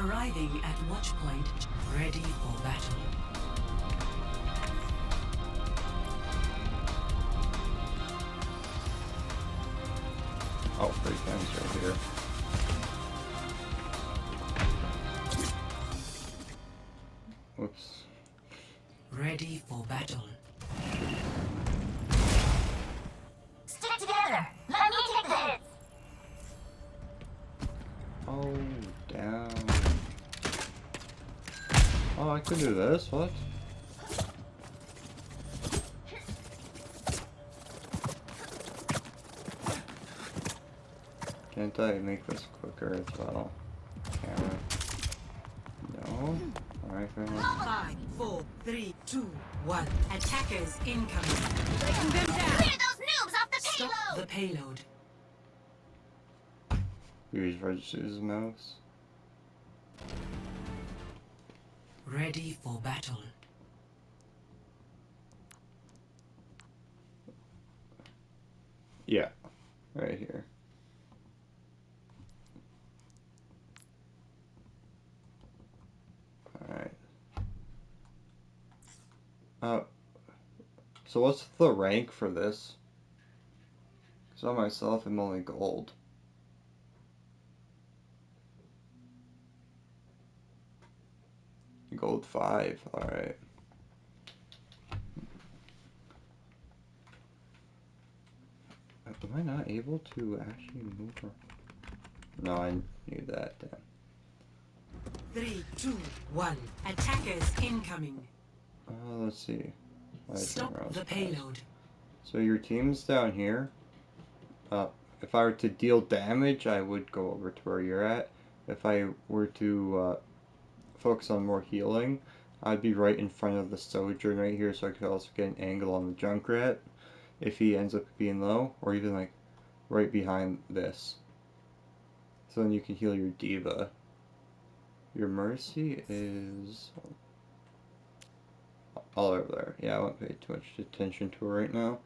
Arriving at watch point, ready for battle. Oh, 3 times right here. Whoops. Ready for battle. Stick together! Let me take the hits! Oh, down. Oh, I can do this? What? Can't I make this quicker as well? Camera. No? Alright, fair enough. 5, 4, 3, 2, 1. Attackers incoming. Breaking them down. Clear those noobs off the Stop payload! the payload. Use registers mouse. Ready for battle. Yeah. Right here. Alright. So what's the rank for this? Because I myself am only gold. Gold 5, alright. Am I not able to actually move her? No, I knew that then. 3, 2, 1. Attackers incoming. Let's see. Stop the payload. So your team's down here. If I were to deal damage, I would go over to where you're at. If I were to focus on more healing, I'd be right in front of the Sojourn right here, so I could also get an angle on the Junkrat if he ends up being low, or even like right behind this. So then you can heal your Diva. Your Mercy is all over there. Yeah, I won't pay too much attention to her right now.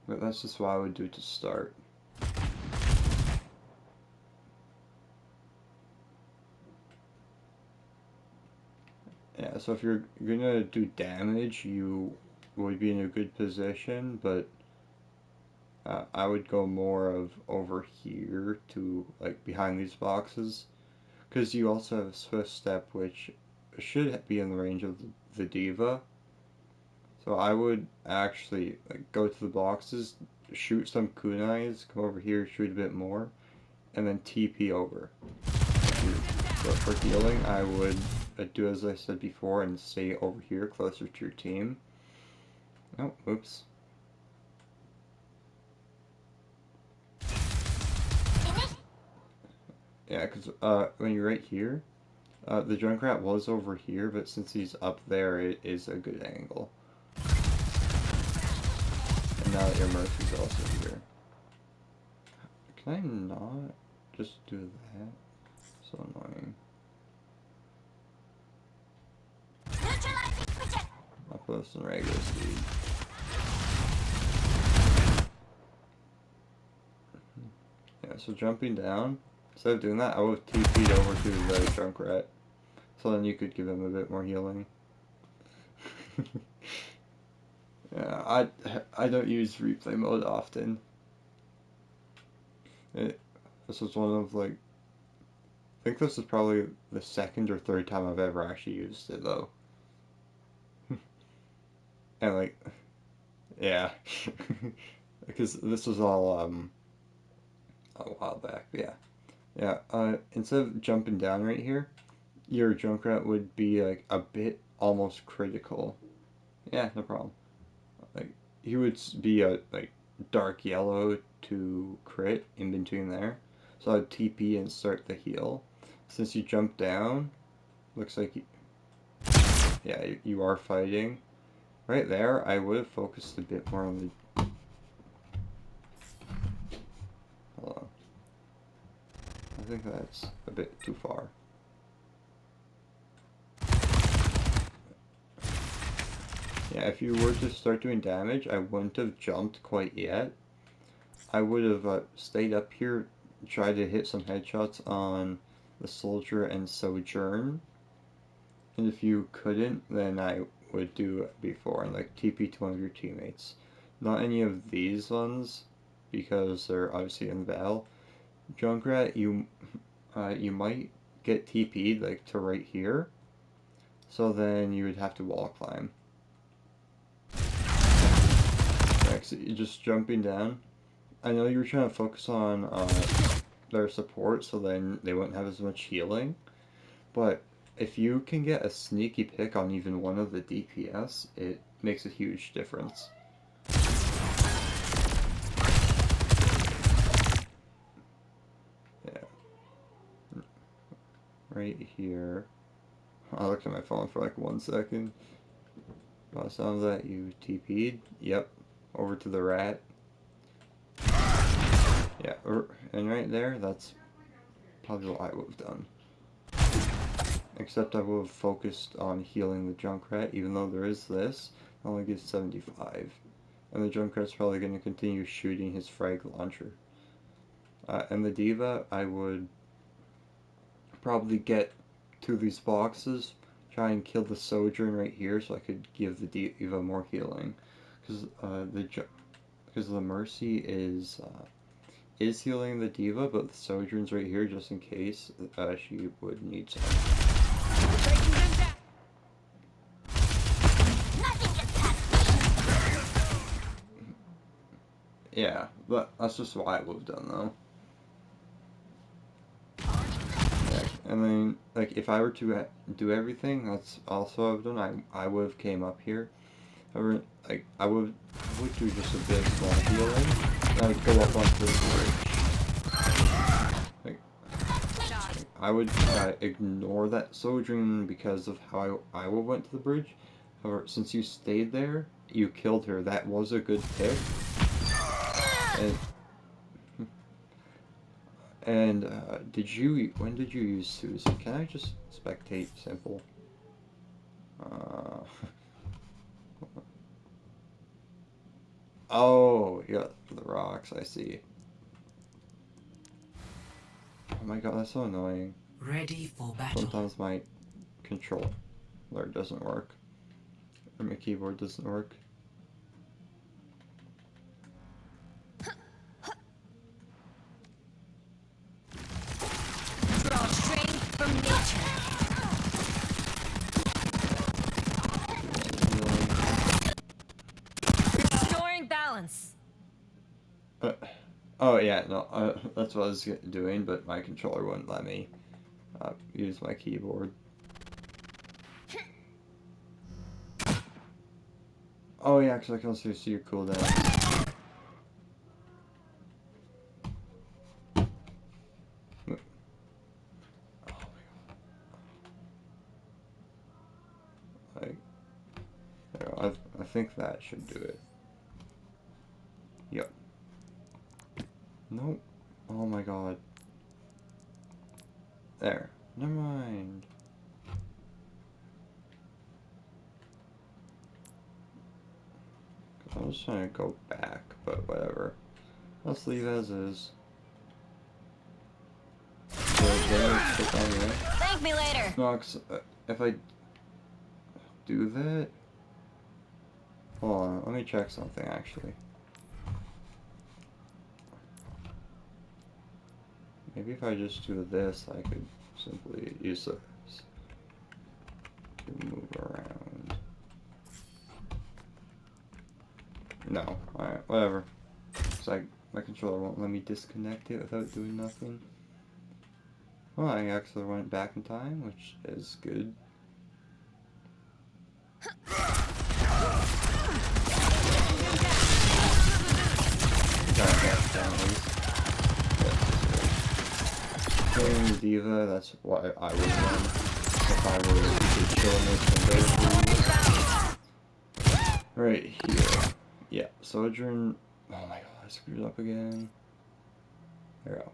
But that's just what I would do to start. Yeah, so if you're gonna do damage, you would be in a good position, but I would go more of over here to like behind these boxes, because you also have a Swift Step, which should be in the range of the Diva. So I would actually like go to the boxes, shoot some kunais, come over here, shoot a bit more, and then TP over. But for healing, I would do as I said before and stay over here closer to your team. Oh, oops. Yeah, because when you're right here, the Junkrat was over here, but since he's up there, it is a good angle. And now that your Mercy's also here. Can I not just do that? So annoying. I'll put this in regular speed. Yeah, so jumping down, instead of doing that, I would TP'd over to the Junkrat. So then you could give him a bit more healing. Yeah, I don't use replay mode often. This was one of like, I think this is probably the second or third time I've ever actually used it though. And like, yeah, because this was all a while back. But yeah. Instead of jumping down right here, your Junkrat would be like a bit almost critical. Yeah, no problem. Like he would be a like dark yellow to crit in between there. So I'd TP and start the heal. Since you jump down, looks like you are fighting. Right there, I would have focused a bit more on the. Hold on. I think that's a bit too far. Yeah, if you were to start doing damage, I wouldn't have jumped quite yet. I would have stayed up here, tried to hit some headshots on the soldier and sojourn. And if you couldn't, then I would do it before and like TP to one of your teammates. Not any of these ones because they're obviously in battle. Junkrat, you might get TP'd like to right here, so then you would have to wall climb. Next, you're just jumping down. I know you were trying to focus on their support, so then they wouldn't have as much healing. But if you can get a sneaky pick on even one of the DPS, it makes a huge difference. Yeah. Right here. I looked at my phone for like 1 second. By the sound of that, you TP'd. Yep. Over to the rat. Yeah, and right there, that's probably what I would have done. Except I would have focused on healing the Junkrat, even though there is this. It only gives 75. And the Junkrat's probably going to continue shooting his frag launcher. And the D.Va, I would probably get to these boxes, try and kill the Sojourn right here so I could give the D.Va more healing. Because the Mercy is healing the D.Va, but the Sojourn's right here just in case she would need some. Yeah, but that's just what I would have done though. Yeah, and then, like, if I were to do everything, that's also what I've done. I would have came up here. However, like, I would do just a bit small healing. And I would go up onto the bridge. Like, I would ignore that Sojourn because of how I went to the bridge. However, since you stayed there, you killed her. That was a good pick. And when did you use Susie? Can I just spectate simple? Oh, yeah, the rocks, I see. Oh my god, that's so annoying. Ready for battle. Sometimes my controller doesn't work. Or my keyboard doesn't work. Draw strength from nature. Restoring balance. Oh yeah, no, that's what I was doing, but my controller wouldn't let me use my keyboard. Oh yeah, because I can also see your cooldown. Like, I think that should do it. Yep. Nope. Oh my god. There. Never mind. I was trying to go back, but whatever. Let's leave as is. Thank me later. No, if I do that... Hold on, let me check something actually. Maybe if I just do this, I could simply use this to move around. No, alright, whatever. It's like my controller won't let me disconnect it without doing nothing. Well, I actually went back in time, which is good. Killing the D.Va, that's what I would have done if I were killing this. Right here. Yeah, Sojourn. Oh my god, I screwed up again. There we go.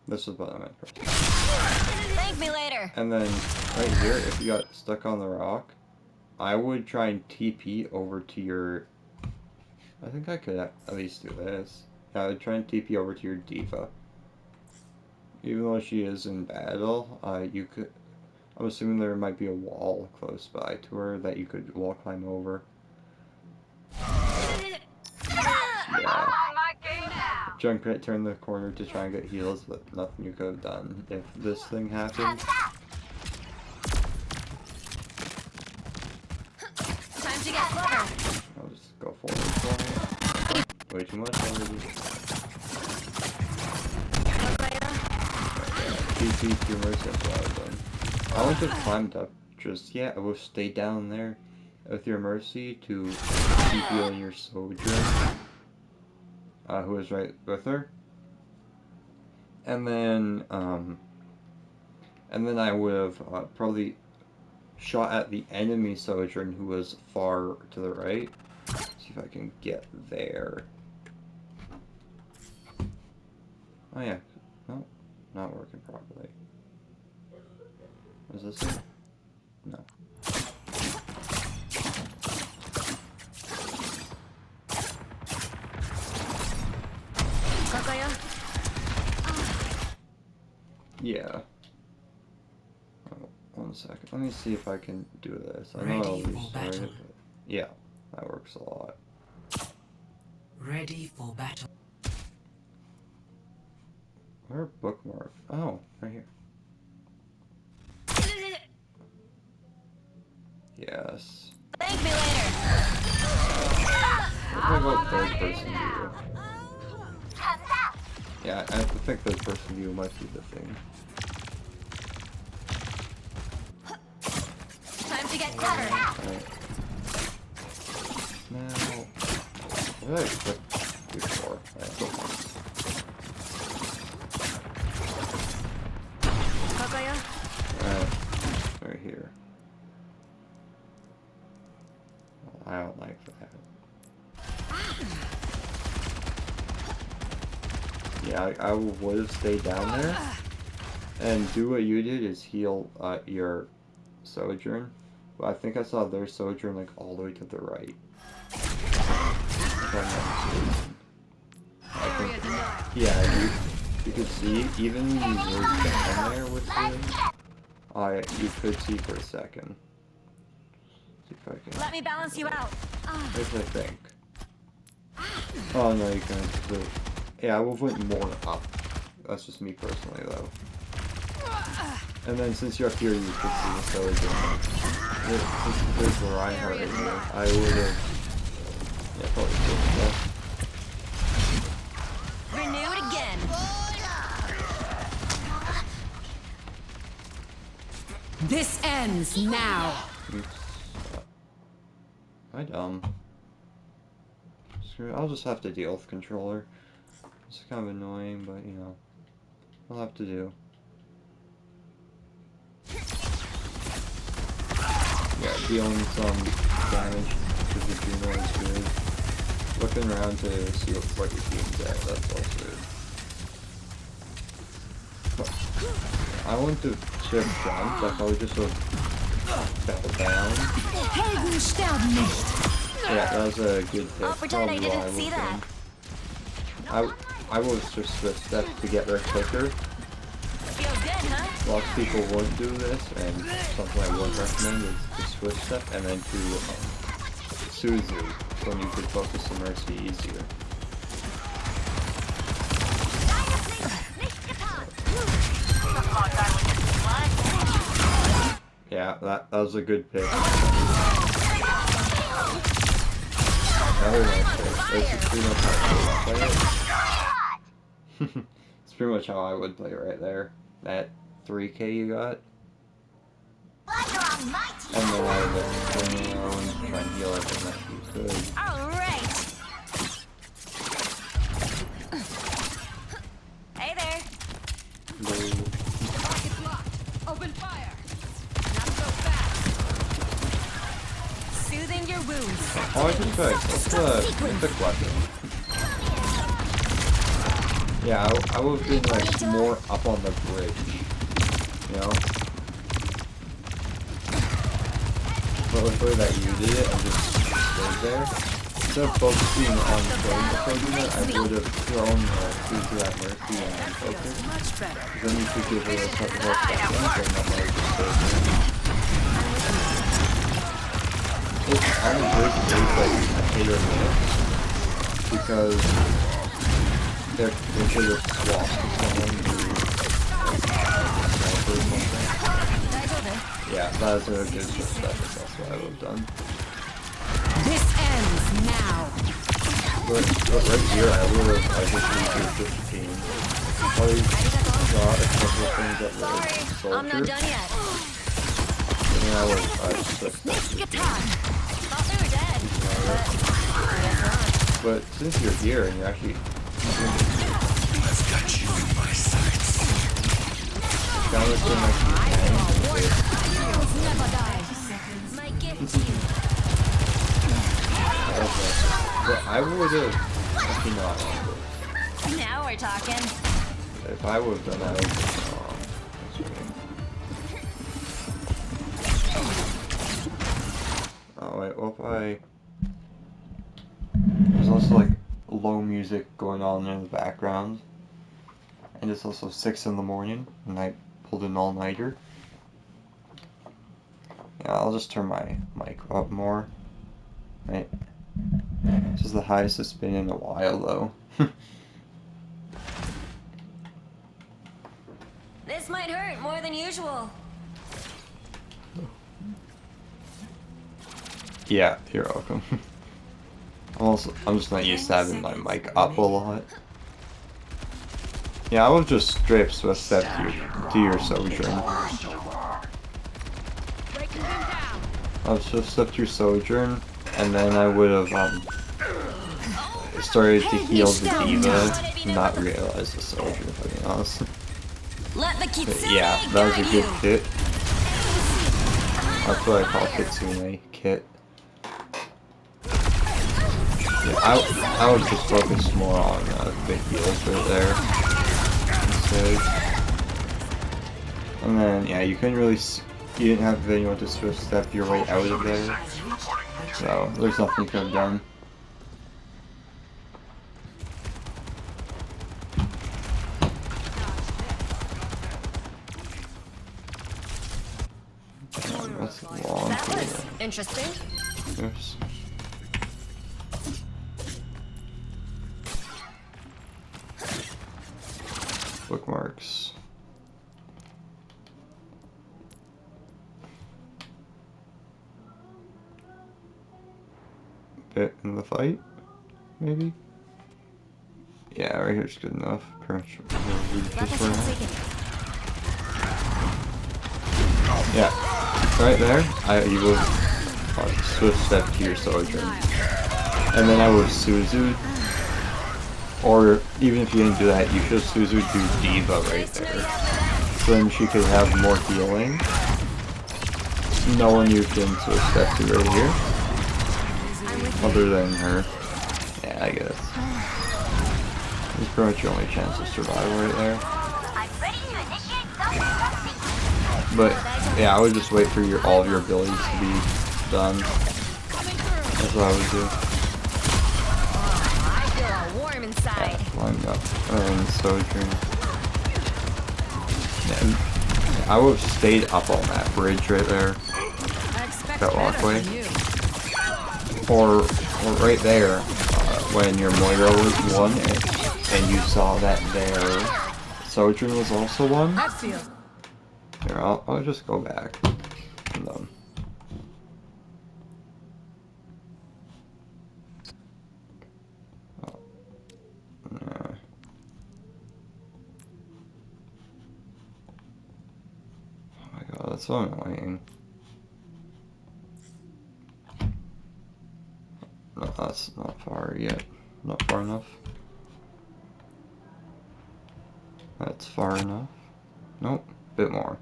This is what I meant first. Thank me later. And then right here, if you got stuck on the rock, I would try and TP over to your... I think I could at least do this. Yeah, I would try and TP over to your D.Va. even though she is in battle, you could. I'm assuming there might be a wall close by to her that you could wall climb over. Yeah. Junkrat turned the corner to try and get heals, but nothing you could have done if this thing happened. Time to get clever. I'll just go forward. Way too much already. GP to your mercy, that's what I've done. I wouldn't have climbed up just yet. I would stay down there with your mercy to keep healing your soldier, who is right with her. And then I would have probably shot at the enemy sojourn who was far to the right. See if I can get there. Oh yeah, no, not working properly. Is this it? No. Yeah. Oh, 1 second. Let me see if I can do this. I know I'll restart it, but yeah, that works a lot. Ready for battle. Where bookmark? Oh, right here. Yes. Thank me later. What about third person view? Yeah, I think third person view might be the thing. Time to get clever. Right. Now, what did I click before? Right here. Well, I don't like that. Yeah, I would have stayed down there and do what you did is heal your sojourn. But I think I saw their sojourn like all the way to the right. If I'm not mistaken. I think, yeah, you could see even when you were down there with him, you could see for a second. See if I can. Let me balance you out. If I think. Oh no, you can't. Yeah, I would have went more up. That's just me personally, though. And then since you're up here, you could see the sojourn. Since there's where I heard it, I would have. Yeah, probably killed that. Renewed again. This ends now. Oops. Am I dumb? I'll just have to deal with controller. It's kind of annoying, but you know, I'll have to do. Yeah, dealing some damage to the Juno is good. Looking around to see what your team's at, that's also good. But I want to shift jump, I probably just would fell down. Yeah, that was a good hit. I didn't see that. I will just switch step to get there quicker. Feels good, huh? Lots of people would do this, and something I would recommend is to switch step and then to Suzu, when you could focus the mercy easier. Yeah, that was a good pick. Another nice pick. That's pretty much how I would play it. It's pretty much how I would play right there. That 3k you got. And then I would swing around, try and heal everything that you could. Alright. Hey there. Blue. Open fire. Not so fast. Soothing your wounds. Oh, I just what's the mythic weapon? Yeah, I would have been like more up on the bridge, you know? But with the way that you did it, I just stayed there. instead of focusing on killing the Sojourner, I would have thrown Suzu at Mercy and focus. Then you could give her a couple more seconds and then like Sojourner. It's on a good case like a hit or miss because they could have swapped with someone who sniper or something. Yeah, that's a good switch. That's what I would have done. This ends now. But right here, I just used your 15. Probably got a couple of things that were soldier. I'm not done yet. And then I just took that 15. Thought they were dead, but I guess not. But since you're here and you're actually... I've got you in my sights. Down with the next Never die. My gift to you. Okay. But I would have... Actually not. Now we're talking. If I would have done that, I would have done Oh wait, what if I... There's also like low music going on in the background. And it's also 6 in the morning, and I pulled an all-nighter. Yeah, I'll just turn my mic up more. Right. This is the highest it's been in a while though. This might hurt more than usual. Yeah, you're welcome. I'm just not used to having my mic up a lot. Yeah, I would just straight up Swift step to your Sojourn. I'll just step to your Sojourn, and then I would have started to heal the Diva, not realize the Soldier, if I'm being honest. But yeah, that was a good kit. That's what I call Kitsune kit. Yeah, I would just focus more on the heals right there instead. And then yeah, you couldn't really, you didn't have anyone to swift step your way out of there, so there's nothing you could have done. That's long. That was interesting. Oops. Bookmarks. Bit in the fight, maybe? Yeah, right here's good enough. Pretty much just for now. Yeah, right there, you will swift step to your Sojourn. And then I would Suzu. Or even if you didn't do that, you should Suzu do Diva right there. So then she could have more healing. No one you can sort of step to right here. Other than her. Yeah, I guess. It's pretty much your only chance of survival right there. But yeah, I would just wait for all of your abilities to be done. That's what I would do. Inside. Yeah, line up. And Sojourn. Yeah, I would have stayed up on that bridge right there. That walkway. Or right there, when your Moira was one and you saw that their Sojourn was also one. Here, I'll just go back. And then. Oh, that's so annoying. No, that's not far yet. Not far enough. That's far enough. Nope, bit more.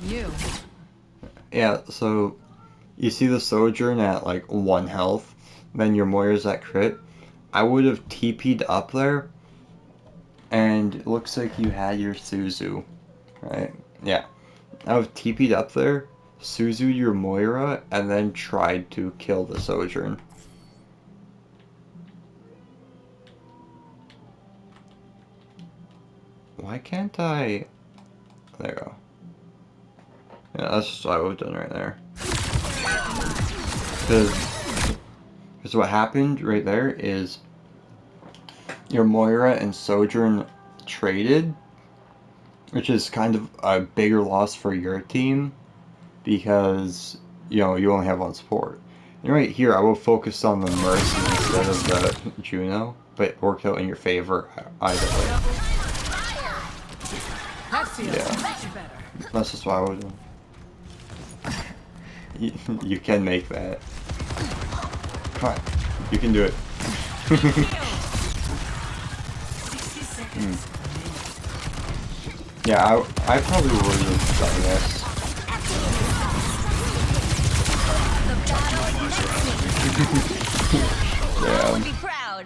You. Yeah, so you see the Sojourn at like 1 health, then your Moira's at crit. I would have TP'd up there, and it looks like you had your Suzu, right? Yeah. I would TP'd up there, Suzu your Moira, and then tried to kill the Sojourn. Why can't I... There you go. Yeah, that's just what I would have done right there. Because what happened right there is your Moira and Sojourn traded, which is kind of a bigger loss for your team because, you know, you only have one support. And right here, I will focus on the Mercy instead of the Juno, but it worked out in your favor either way. Yeah, that's just what I would do. You can make that. Come on, you can do it. Yeah, I probably would have done this. I would be proud.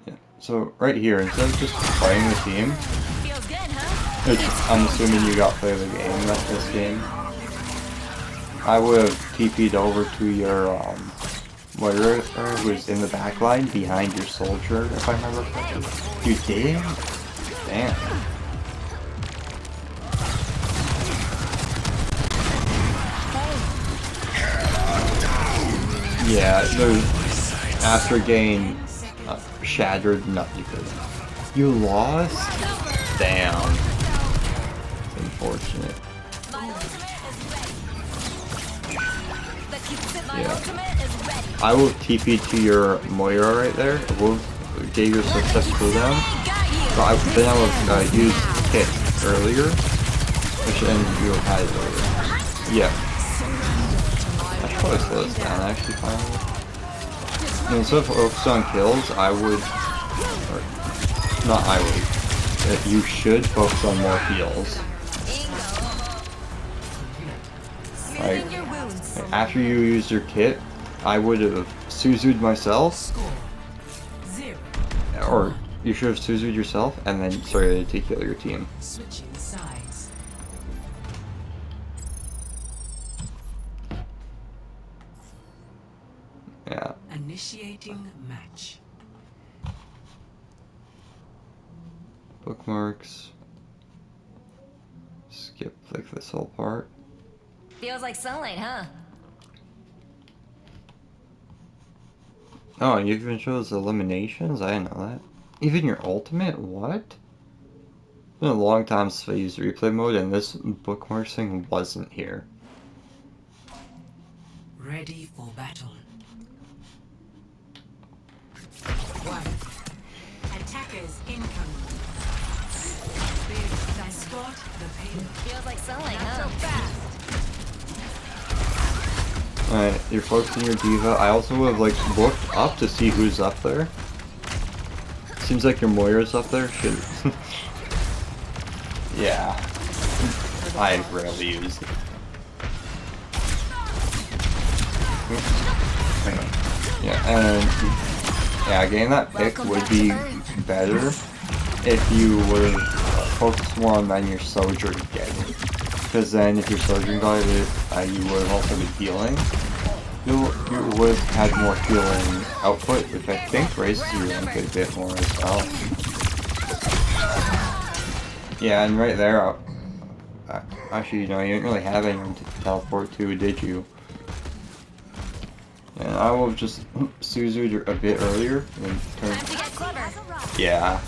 Yeah. So right here, instead of just playing the team, Feels good, huh? which I'm assuming you got play of the game, that's this game, I would have TP'd over to your Moira who's in the back line behind your soldier, if I remember correctly. You did? Damn. Yeah, there's after gain shattered, nothing good. You lost? Damn. It's unfortunate. Yeah. I will TP to your Moira right there. We'll get your success cooldown. So then I will use hit earlier, which then you had it earlier. Yeah. I should probably slow this down actually finally. And instead of focusing on kills, I would, or not I would, you should focus on more heals. Like, after you use your kit, I would have Suzu'd myself, or you should have Suzu'd yourself and then started to heal your team. Switching sides. Yeah. Initiating match. Bookmarks. Skip like this whole part. Feels like sunlight, huh? Oh, you even shows eliminations? I didn't know that. Even your ultimate? What? It's been a long time since I used replay mode and this bookmarks thing wasn't here. Ready for battle. 1. Attackers incoming. Escort the payload. Feels like sunlight, huh? Alright, you're focusing your diva. I also would have like looked up to see who's up there. Seems like your Moira's up there. Should yeah. I rarely use it. Yeah, and yeah, getting that pick would be better if you would focus more on then your Sojourn getting. Because then if your Sojourn got it, you would have also been healing. You would have had more healing output, which I think raises your rank a bit more as well. Yeah, and right there, actually, you know, you didn't really have anyone to teleport to, did you? And I will just Suzu a bit earlier and turn. Yeah.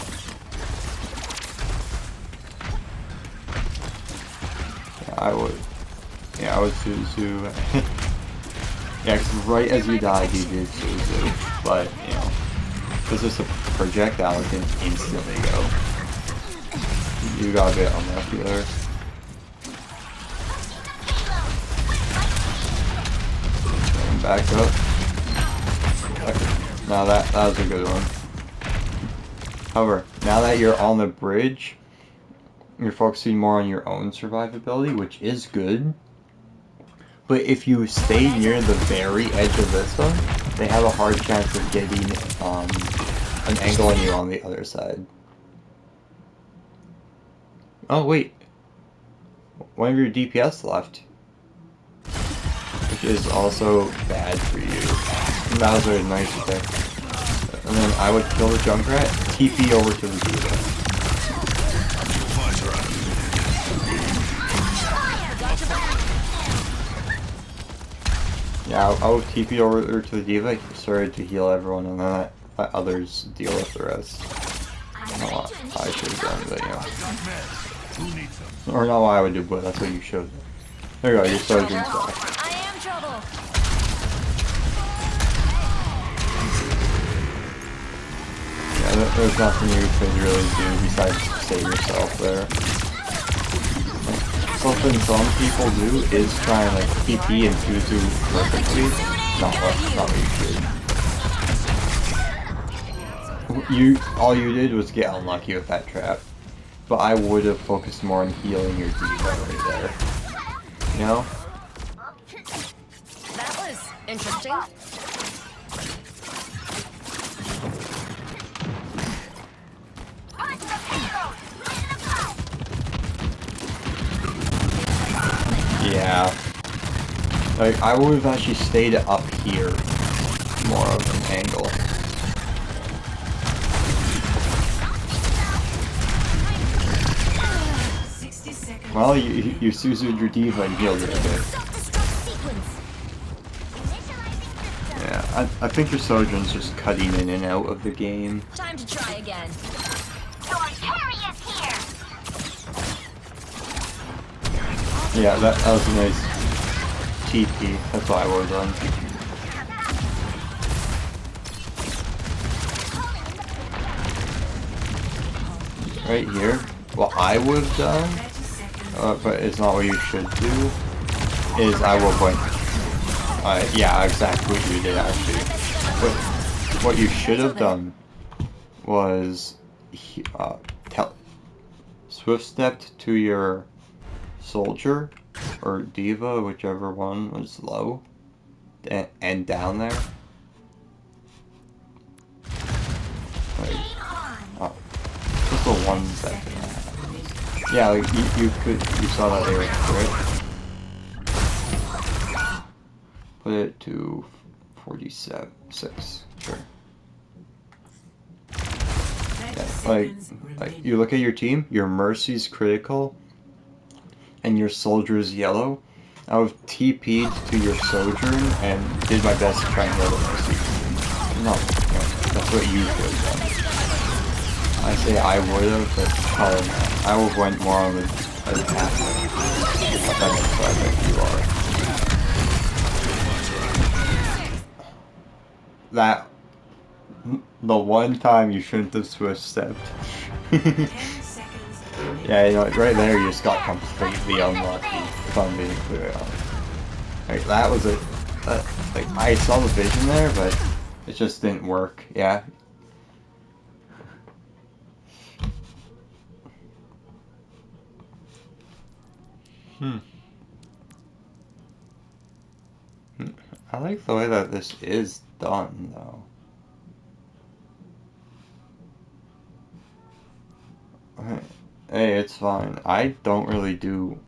I would. Yeah, I would Suzu. Yeah, because right as you died, you did Suzu. But, you know, because it's a projectile, it can instantly go. You got a bit unlucky there. And back up. Okay. Now that was a good one. However, now that you're on the bridge, you're focusing more on your own survivability, which is good. But if you stay near the very edge of this one, they have a hard chance of getting an angle on you on the other side. Oh wait, one of your DPS left, which is also bad for you. And that was a nice pick. And then I would kill the Junkrat, TP over to the D.Va. Yeah, I would TP over to the D.Va, started to heal everyone, and then let others deal with the rest. I don't know what I should have done, but you know. Or not what I would do, but that's what you showed. There you go, your Sojourn's back. I am trouble. Yeah, there's nothing you could really do besides save yourself there. Something some people do is try and like TP and Fuzu perfectly. Not what you should. All you did was get unlucky with that trap. But I would have focused more on healing your D.Va right there. You know? That was interesting. Yeah. Like, I would have actually stayed up here. More of an angle. Well, you Suzu'd your D.Va and healed her a bit. Yeah, I think your Sojourn's just cutting in and out of the game. Time to try again. Your carry is here. Yeah, that was a nice TP. That's what I would have done. Right here, what I would have done, but it's not what you should do, is I will point. Yeah, exactly what you did actually. But what you should have done was swift stepped to your soldier or D.Va, whichever one was low, and down there. Like, just the 1 second. Yeah, like you saw that they were crit. Put it to 47.6, sure. Yeah, like you look at your team, your Mercy's critical, and your Soldier's yellow. I would have TP'd to your Sojourn and did my best to try and heal the Mercy. No, that's what you should have done. I say I would have, but probably not. I would have went more on the attack. But that's what I think you are. That the one time you shouldn't have swift stepped. Yeah, you know, right there you just got completely unlucky, if I'm being clear. Like, that was like, I saw the vision there, but it just didn't work, yeah. I like the way that this is done, though. Hey, it's fine. I don't really do